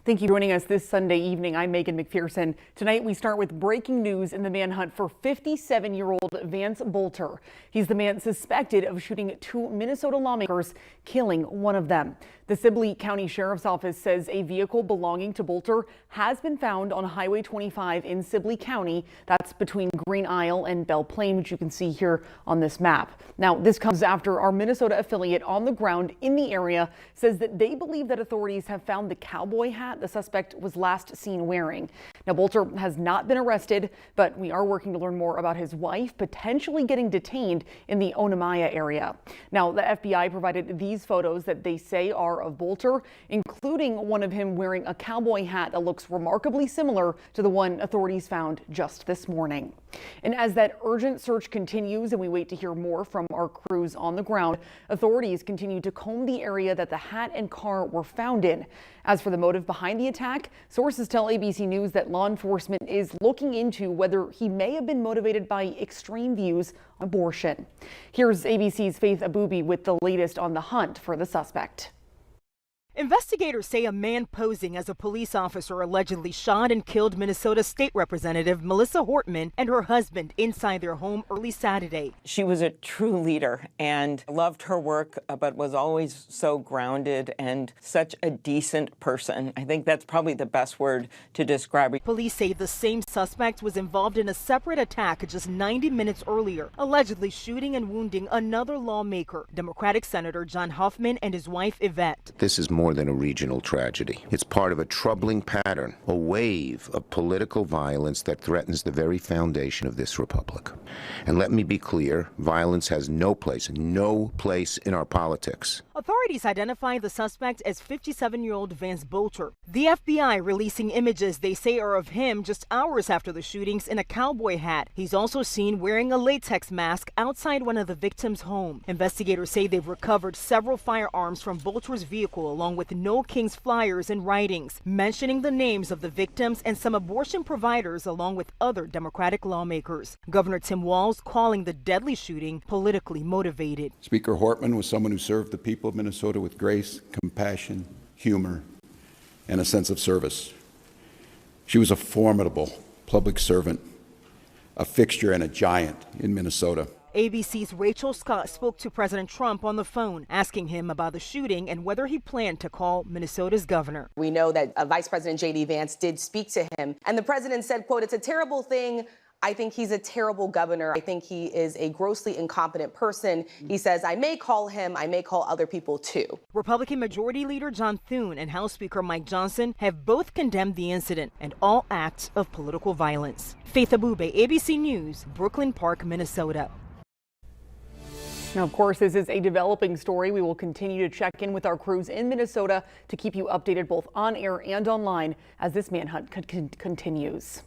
Thank you for joining us this Sunday evening. I'm Megan McPherson. Tonight we start with breaking news in the manhunt for 57-year-old Vance Bolter. He's the man suspected of shooting two Minnesota lawmakers, killing one of them. The Sibley County Sheriff's Office says a vehicle belonging to Bolter has been found on Highway 25 in Sibley County. That's between Green Isle and Belle Plaine, which you can see here on this map. Now, this comes after our Minnesota affiliate on the ground in the area says that they believe that authorities have found the cowboy hat the suspect was last seen wearing. Now, Bolter has not been arrested, but we are working to learn more about his wife potentially getting detained in the Onamaya area. Now, the FBI provided these photos that they say are of Bolter, including one of him wearing a cowboy hat that looks remarkably similar to the one authorities found just this morning. And as that urgent search continues and we wait to hear more from our crews on the ground, authorities continue to comb the area that the hat and car were found in. As for the motive behind the attack, sources tell ABC News that law enforcement is looking into whether he may have been motivated by extreme views on abortion. Here's ABC's Faith Aboobi with the latest on the hunt for the suspect. Investigators say a man posing as a police officer allegedly shot and killed Minnesota State Representative Melissa Hortman and her husband inside their home early Saturday. She was a true leader and loved her work, but was always so grounded and such a decent person. I think that's probably the best word to describe her. Police say the same suspect was involved in a separate attack just 90 minutes earlier, allegedly shooting and wounding another lawmaker, Democratic Senator John Hoffman and his wife Yvette. This is more than a regional tragedy. It's part of a troubling pattern, a wave of political violence that threatens the very foundation of this republic. And let me be clear, violence has no place in our politics. Authorities identify the suspect as 57-year-old Vance Bolter. The FBI releasing images they say are of him just hours after the shootings in a cowboy hat. He's also seen wearing a latex mask outside one of the victims' home. Investigators say they've recovered several firearms from Bolter's vehicle along with No Kings flyers and writings mentioning the names of the victims and some abortion providers along with other Democratic lawmakers. Governor Tim Walz calling the deadly shooting politically motivated. Speaker Hortman was someone who served the people of Minnesota with grace, compassion, humor, and a sense of service. She was a formidable public servant, a fixture and a giant in Minnesota. ABC's Rachel Scott spoke to President Trump on the phone, asking him about the shooting and whether he planned to call Minnesota's governor. We know that Vice President J.D. Vance did speak to him, and the president said, quote, "It's a terrible thing. I think he's a terrible governor. I think he is a grossly incompetent person." He says, "I may call him. I may call other people too." Republican Majority Leader John Thune and House Speaker Mike Johnson have both condemned the incident and all acts of political violence. Faith Aboobi, ABC News, Brooklyn Park, Minnesota. Now, of course, this is a developing story. We will continue to check in with our crews in Minnesota to keep you updated both on air and online as this manhunt continues.